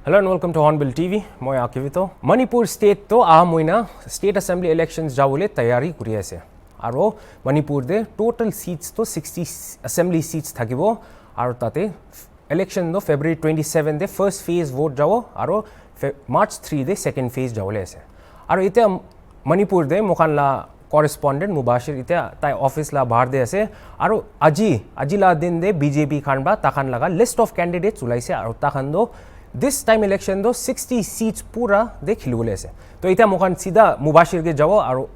Hello and welcome to Hornbill TV. Moi Akivito. Manipur state to moina state assembly elections jawole tayari kuri ase. Aro Manipur de total seats to 60 assembly seats thakibo. Aro tate election no February 27 de first phase vote jawo. Aro March 3 de second phase jawole ase. Aro ite Manipur de mukhanla correspondent Mubashir ite tai office la bahar de ase. Aro aji la din de BJP khanba takhan laga list of candidates ulaise aro takhan do this time election do 60 seats pura de khilule ase. To ita mukhan sida Mubashir ke jawo aro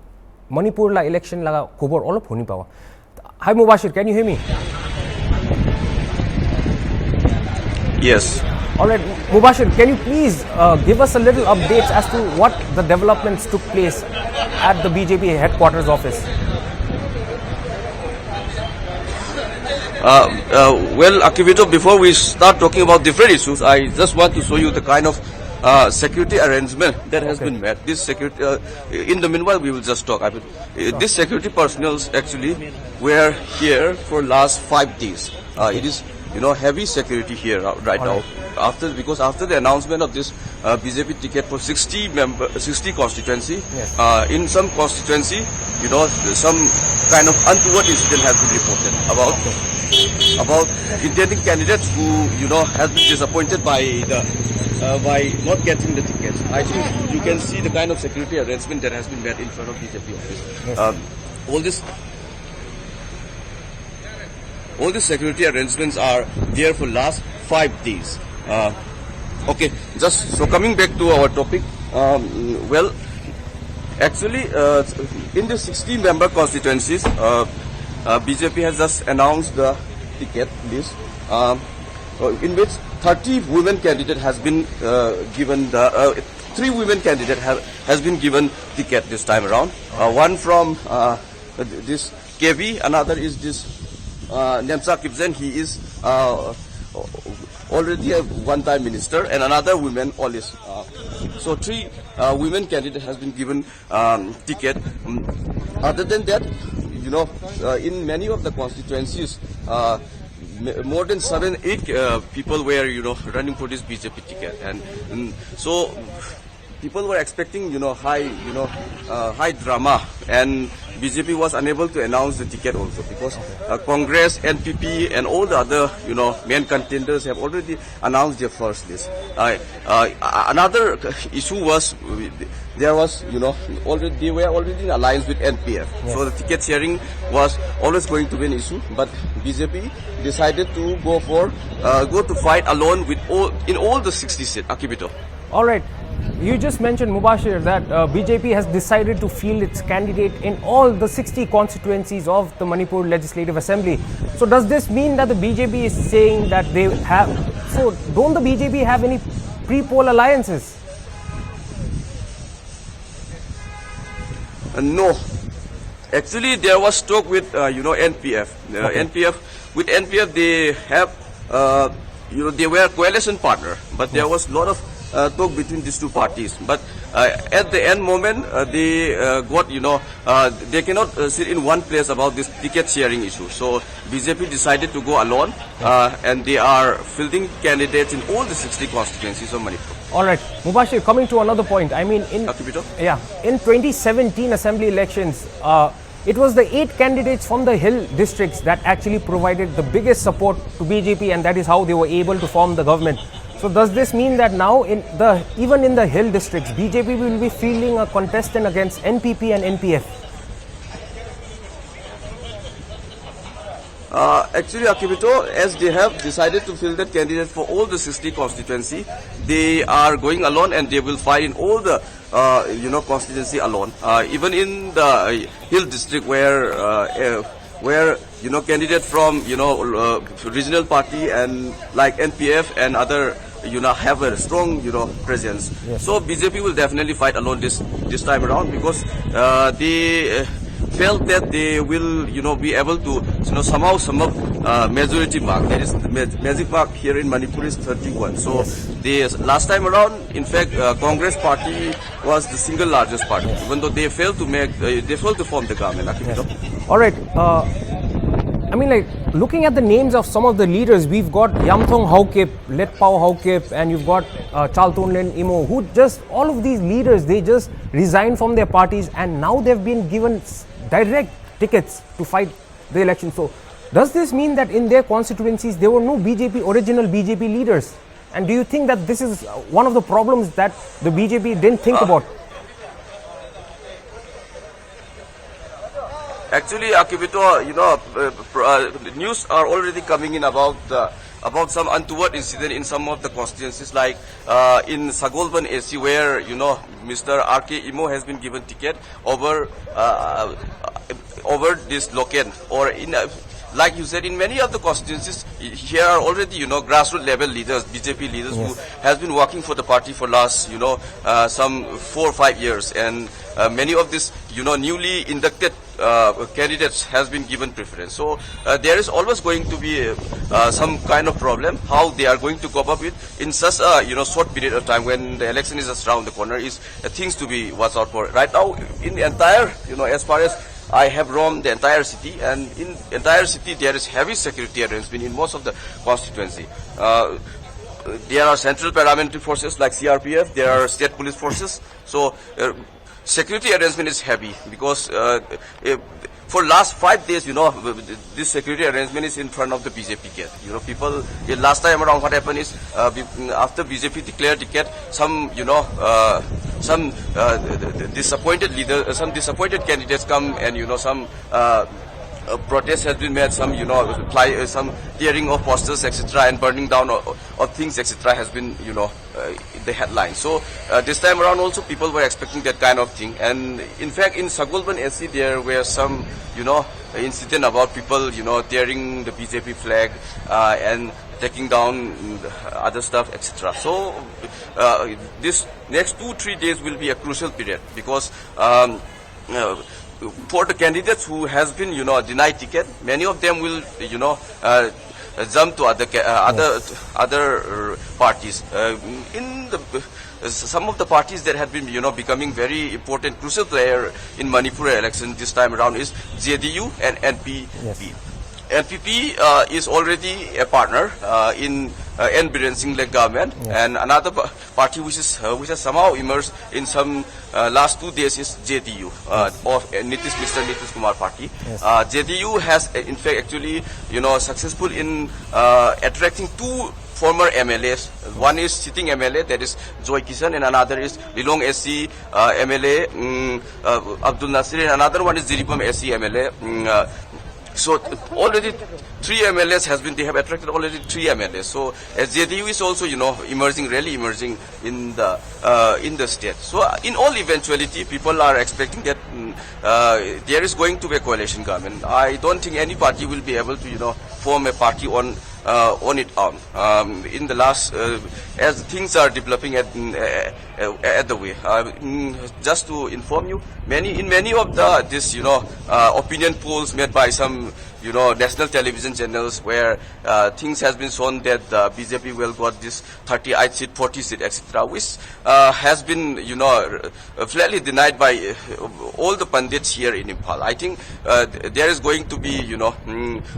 Manipur la election laga khobor olop honi pawa. Hi Mubashir, can you hear me? Yes. Alright, Mubashir, can you please give us a little updates as to what the developments took place at the BJP headquarters office? Well, Akivito, before we start talking about different issues, I just want to show you the kind of security arrangement that has been met. This security, in the meanwhile, we will just talk. This security personnel actually were here for last 5 days. It is, heavy security here right now. Because after the announcement of this BJP ticket for 60 constituency, yes. In some constituency, some kind of untoward incident has been reported about intending candidates who has been disappointed by not getting the tickets. I think you can see the kind of security arrangement that has been made in front of BJP office. Yes. All these security arrangements are there for last 5 days. Okay, just so coming back to our topic. Well, actually, in the 60-member constituencies, BJP has just announced the ticket list, in which 30 women candidate has been given the 3 women candidate has been given ticket this time around. One from this KV, another is this Nemsa Kibzen. He is already a one-time minister, and another woman Olis. So 3 women candidate has been given ticket. Other than that, in many of the constituencies, more than 7-8 people were, running for this BJP ticket, and so people were expecting, high drama, and BJP was unable to announce the ticket also because Congress, NPP, and all the other, main contenders have already announced their first list. Another issue was there was, they were already in alliance with NPF. Yes. So the ticket sharing was always going to be an issue, but BJP decided to go to fight alone in all the 60 seats. Akibito. All right. You just mentioned, Mubashir, that BJP has decided to field its candidate in all the 60 constituencies of the Manipur Legislative Assembly. So does this mean that the BJP is saying that they have... So don't the BJP have any pre-poll alliances? No. Actually, there was talk with, NPF. With NPF, they have, they were a coalition partner, but there was a lot of talk between these two parties, but at the end moment they got they cannot sit in one place about this ticket sharing issue. So BJP decided to go alone, and they are fielding candidates in all the 60 constituencies of Manipur. All right, Mubashir, coming to another point. I mean, in 2017 assembly elections, it was the 8 candidates from the hill districts that actually provided the biggest support to BJP, and that is how they were able to form the government. So does this mean that now even in the hill districts, BJP will be fielding a contestant against NPP and NPF? Actually, Akibito, as they have decided to field that candidate for all the 60 constituency, they are going alone, and they will fight in all the constituency alone. Even in the hill district where candidate from regional party and like NPF and other have a strong presence. Yes. So BJP will definitely fight alone this time around, because they felt that they will be able to somehow sum up majority mark. That is, the magic mark here in Manipur is 31. So the last time around, in fact, Congress party was the single largest party, even though they failed to form the government. Yes. All right. I mean, like, looking at the names of some of the leaders, we've got Yamthong Haukip, Letpao Haukip, and you've got Chaltonlen Imo, who just, all of these leaders, they just resigned from their parties and now they've been given direct tickets to fight the election. So, does this mean that in their constituencies, there were no original BJP leaders? And do you think that this is one of the problems that the BJP didn't think about? Actually, Akivito, news are already coming in about some untoward incident in some of the constituencies, like in Sagolban AC, where Mr. R.K. Imo has been given ticket over this Loken, or in like you said, in many of the constituencies, here are already, grassroots level leaders, BJP leaders, who has been working for the party for last, some 4 or 5 years, and many of these, newly inducted candidates has been given preference. So there is always going to be some kind of problem. How they are going to cope up with in such a short period of time when the election is just around the corner is things to be watched out for. Right now, in the entire, as far as I have roamed the entire city, and in entire city there is heavy security arrangement in most of the constituency. There are central paramilitary forces like CRPF, there are state police forces. So security arrangement is heavy because for last 5 days, this security arrangement is in front of the BJP gate. People, last time around what happened is, after BJP declared ticket, some disappointed leaders, some disappointed candidates come, and, some protest has been made, some, some tearing of posters, etc., and burning down of things, etc., has been, the headline. So this time around also people were expecting that kind of thing. And in fact, in Sagolban SC, there were some, incident about people, tearing the BJP flag and taking down other stuff, etc. So this next 2-3 days will be a crucial period, because for the candidates who has been, denied ticket, many of them will, jump to other parties. In the some of the parties that have been, becoming very important, crucial player in Manipur election this time around is JDU and NPP. Yes. NPP is already a partner in N. Biren Singh-led government, and another party which has somehow emerged in some last 2 days is JDU of Mr. Nitish Kumar party. Yes. JDU has in fact actually successful in attracting 2 former MLAs. One is sitting MLA, that is Joy Kishan, and another is Lilong SC MLA Abdul Nasir, and another one is Jiripam SC MLA. So already 3 MLAs they have attracted already 3 MLAs. So as JDU is also, really emerging in the state. So in all eventuality, people are expecting that there is going to be a coalition government. I don't think any party will be able to, form a party on its own. In the last, as things are developing at the way. Just to inform you, in many of this, opinion polls made by some, national television channels, where things has been shown that BJP will got this 38 seat, 40 seat, etc., which has been, flatly denied by all the pundits here in Impal. I think there is going to be,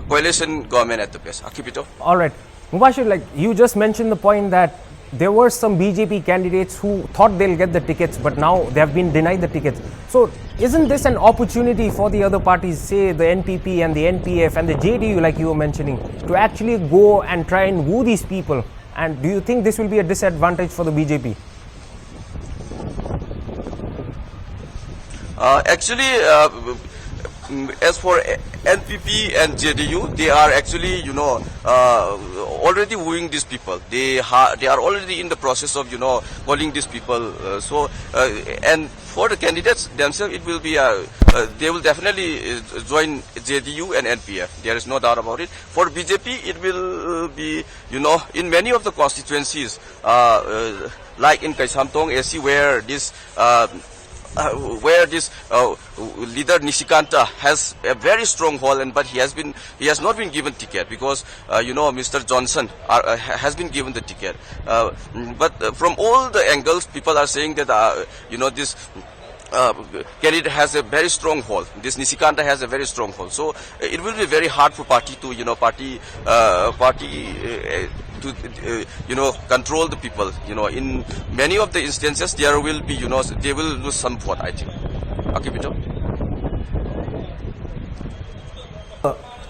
coalition government at the best. Akipito. All right. Mubashir, like you just mentioned the point that there were some BJP candidates who thought they'll get the tickets, but now they have been denied the tickets. So isn't this an opportunity for the other parties, say the NPP and the NPF and the JDU, like you were mentioning, to actually go and try and woo these people? And do you think this will be a disadvantage for the BJP? Actually, as for NPP and JDU, they are actually, already wooing these people. They are already in the process of, calling these people. And for the candidates themselves, it will be they will definitely join JDU and NPF. There is no doubt about it. For BJP, it will be, in many of the constituencies, like in Kaisamtong AC, where this leader Nishikanta has a very strong hold, but he has not been given ticket because Mr. Johnson has been given the ticket. But from all the angles, people are saying that this candidate has a very strong hold. This Nisikanta has a very strong hold. So it will be very hard for party to control the people. In many of the instances there will be they will lose some vote, I think. Okay, Pito.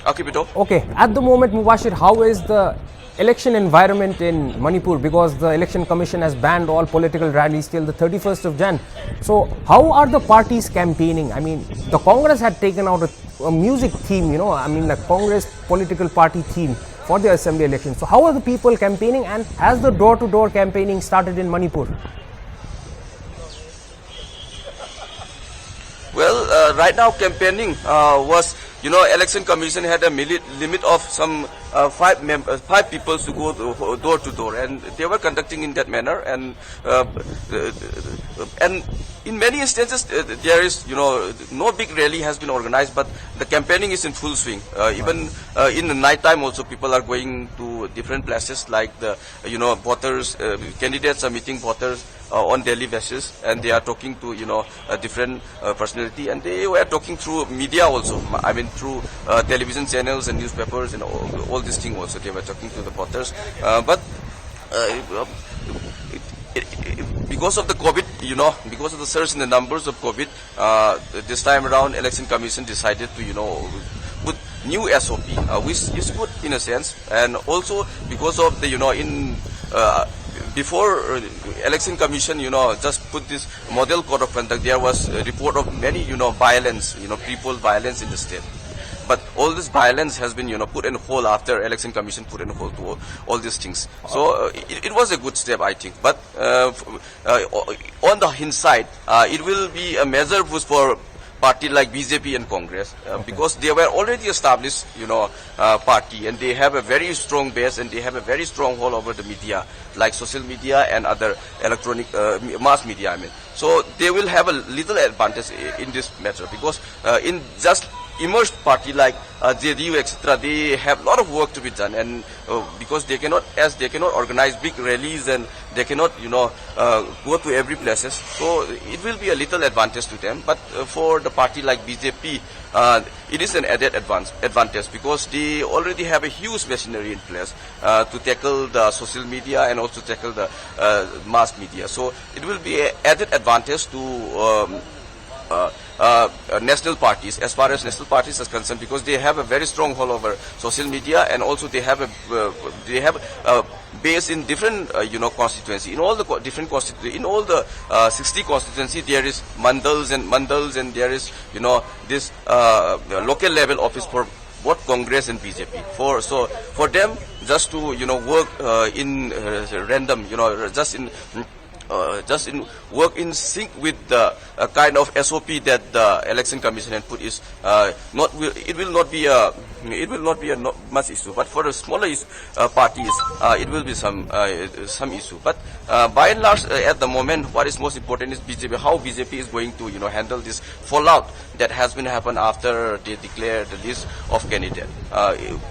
Okay, Pito. Okay, at the moment, Mubashir, how is the election environment in Manipur? Because the election commission has banned all political rallies till the 31st of Jan. So how are the parties campaigning? I mean, the Congress had taken out a music theme, the Congress political party theme for the assembly election. So how are the people campaigning, and has the door-to-door campaigning started in Manipur? Well, right now campaigning was, election commission had a limit of some 5 people to go door to door, and they were conducting in that manner. And in many instances there is no big rally has been organized, but the campaigning is in full swing. Even in the night time also people are going to different places, like the voters, candidates are meeting voters on daily basis, and they are talking to a different personality, and they were talking through media also. I mean through television channels and newspapers and all these things also. They were talking to the voters, but because of the COVID, because of the surge in the numbers of COVID, this time around election commission decided to put new SOP, which is good in a sense, and also because of the before election commission just put this model code of conduct, there was a report of many violence, Prepoll violence in the state. But all this violence has been put in hold after election commission put in hold to all these things. So it was a good step, I think. But on the hindsight, it will be a major boost for party like BJP and Congress, because they were already established party, and they have a very strong base, and they have a very strong hold over the media, like social media and other electronic mass media, I mean. So they will have a little advantage in this matter, because in just emerged party like JDU, etc., they have a lot of work to be done, and because they cannot organize big rallies, and they cannot go to every places, so it will be a little advantage to them. But for the party like BJP, it is an added advantage, because they already have a huge machinery in place to tackle the social media and also tackle the mass media. So it will be an added advantage to national parties, as far as national parties is concerned, because they have a very strong hold over social media, and also they have a base in different constituency. In all the different constituency, in all the 60 constituency, there is mandals, and there is this local level office for both Congress and BJP. So for them just to work in random, just in work in sync with the kind of SOP that the election commission had put is it will not be a much issue. But for the smaller parties, it will be some issue. But by and large, at the moment, what is most important is BJP. How BJP is going to handle this fallout that has been happened after they declared the list of candidates.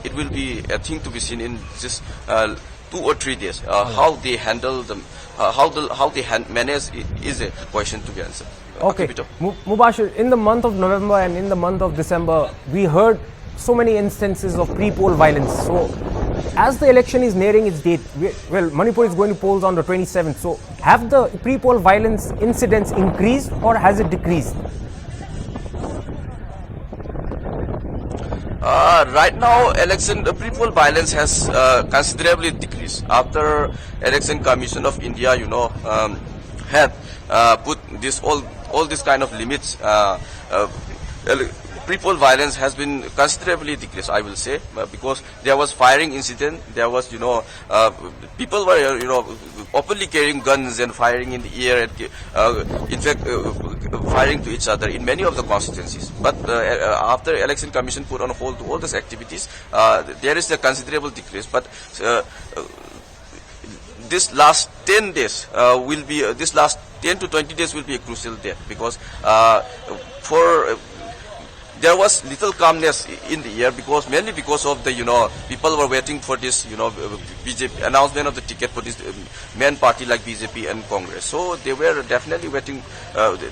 It will be a thing to be seen in just 2 or 3 days. How they handle them. How they manage is a question to be answered. Okay, Mubashir, in the month of November and in the month of December, we heard so many instances of pre-poll violence. So, as the election is nearing its date, Manipur is going to polls on the 27th. So, have the pre-poll violence incidents increased, or has it decreased? Right now, the pre-poll violence has considerably decreased after Election Commission of India, had put all this kind of limits. Pre-poll violence has been considerably decreased, I will say, because there was firing incident. There was, people were, openly carrying guns and firing in the air, and in fact, firing to each other in many of the constituencies. But after Election Commission put on hold to all these activities, there is a considerable decrease. But this last 10 days this last 10 to 20 days will be a crucial day, because for there was little calmness in the air, because mainly because of the people were waiting for this BJP announcement of the ticket for this main party like BJP and Congress. So they were definitely waiting.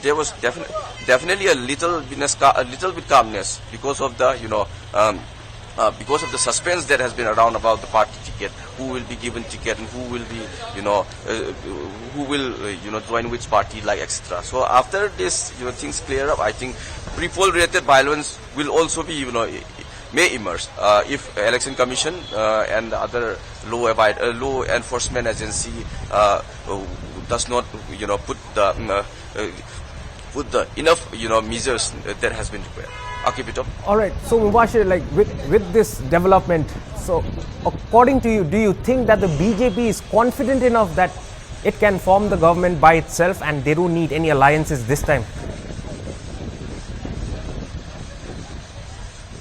There was definitely a little bit calmness because of the because of the suspense that has been around about the party ticket, who will be given ticket and who will be join which party, like etc. So after this things clear up, I think pre-poll related violence will also be may emerge if election commission and other law enforcement agency does not put the enough measures that has been required. I'll keep it up. All right. So Mubashir, like with this development, so according to you, do you think that the BJP is confident enough that it can form the government by itself and they don't need any alliances this time?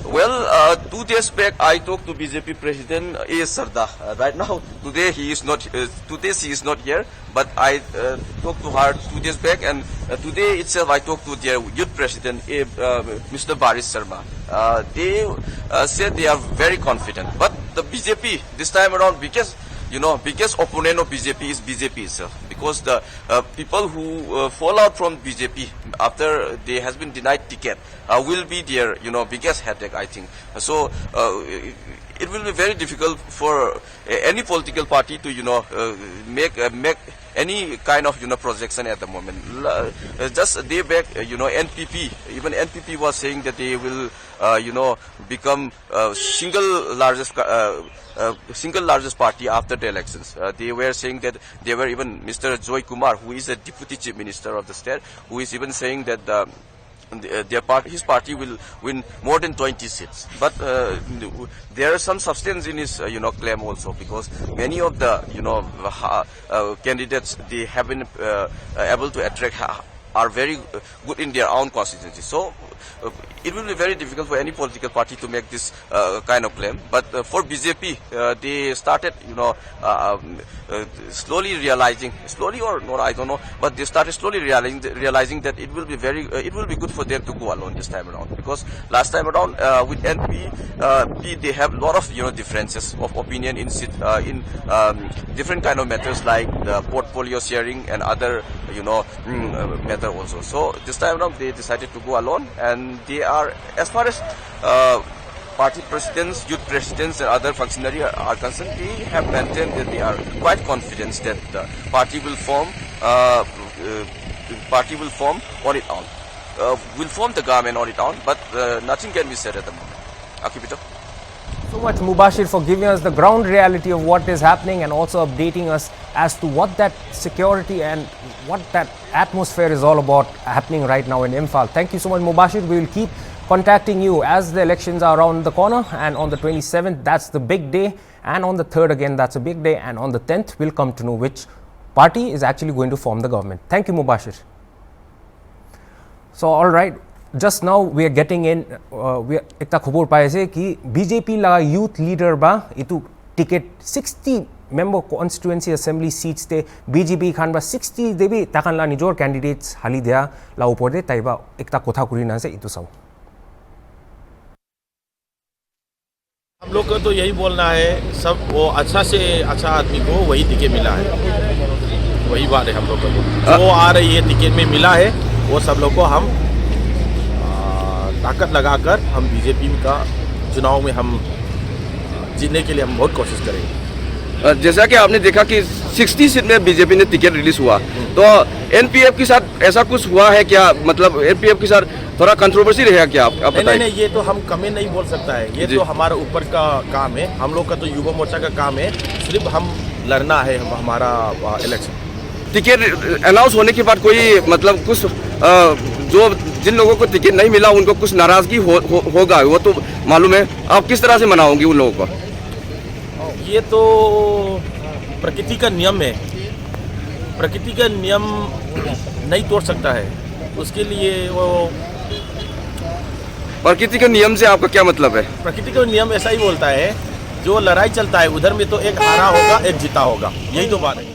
Well, 2 days back I talked to BJP President A. Sarda. Right now, today he is not. Today she is not here. But I talked to her 2 days back, and today itself I talked to their youth president, Mr. Baris Sharma. They said they are very confident. But the BJP this time around, biggest opponent of BJP is BJP itself, because the people who fall out from BJP after they has been denied ticket will be their biggest headache, I think. So it will be very difficult for any political party to make any kind of projection at the moment. Just a day back, NPP, even NPP was saying that they will become single largest party after the elections. They were saying that they were even Mr. Joy Kumar, who is a deputy chief minister of the state, who is even saying that his party will win more than 20 seats. But there is some substance in his claim also, because many of the candidates they have been able to attract are very good in their own constituency. So it will be very difficult for any political party to make this kind of claim. But for BJP, they started slowly realizing, slowly or not, I don't know, but they started slowly realizing that it will be good for them to go alone this time around, because last time around with NP they have a lot of differences of opinion in different kind of matters like the portfolio sharing and other matter also. So this time around they decided to go alone, and they are, as far as party presidents, youth presidents and other functionaries are concerned, they have maintained that they are quite confident that the party will form on its own. Will form the government on its own, but nothing can be said at the moment. I'll keep it up. So much, Mubashir, for giving us the ground reality of what is happening and also updating us as to what that security and what that atmosphere is all about happening right now in Imphal. Thank you so much, Mubashir. We will keep contacting you as the elections are around the corner, and on the 27th, that's the big day, and on the 3rd again, that's a big day, and on the 10th, we'll come to know which party is actually going to form the government. Thank you, Mubashir. So, all right. Just now we are getting in एक खबर पाए से कि BJP ला youth leader बा इतु ticket 60 member constituency assembly seats ते BJP Khan बा 60 देवी ताकन ला निजोर candidates हाली दिया ला ऊपर दे ताइबा एक कोथा कुरी ना से इतु सब हम लोग को तो यही बोलना है, सब वो अच्छा से अच्छा आदमी को वही टिकट मिला है, वही बात है हम लोग को जो आ रही है टिकट में मिला है वो सब लोग को हम ताकत लगाकर हम बीजेपी का चुनाव में हम जीतने के लिए हम बहुत कोशिश करेंगे। जैसा कि आपने देखा कि 60 सीट में बीजेपी ने टिकट रिलीज हुआ, तो एनपीएफ के साथ ऐसा कुछ हुआ है क्या? मतलब एनपीएफ के साथ थोड़ा कंट्रोवर्सी रहेगा क्या? आप बताइए। नहीं, ये तो हम कमेंट नहीं बोल सकता है, ये तो हमारे ऊपर का काम है, हम लोग का तो युवा मोर्चा का काम है, सिर्फ हम लड़ना है हमारा इलेक्शन। टिकट अनाउंस होने के बाद कोई मतलब कुछ जो जिन लोगों को टिकट नहीं मिला उनको कुछ नाराजगी होगा, वो तो मालूम है। आप किस तरह से मनाओगे उन लोगों को? ये तो प्रकृति का नियम है, प्रकृति का नियम नहीं तोड़ सकता है, उसके लिए वो प्रकृति के नियम से आपका क्या मतलब है? प्रकृति का नियम ऐसा ही बोलता है, जो लड़ाई चलता है उधर में तो एक हारा होगा एक जीता होगा, यही तो बात है।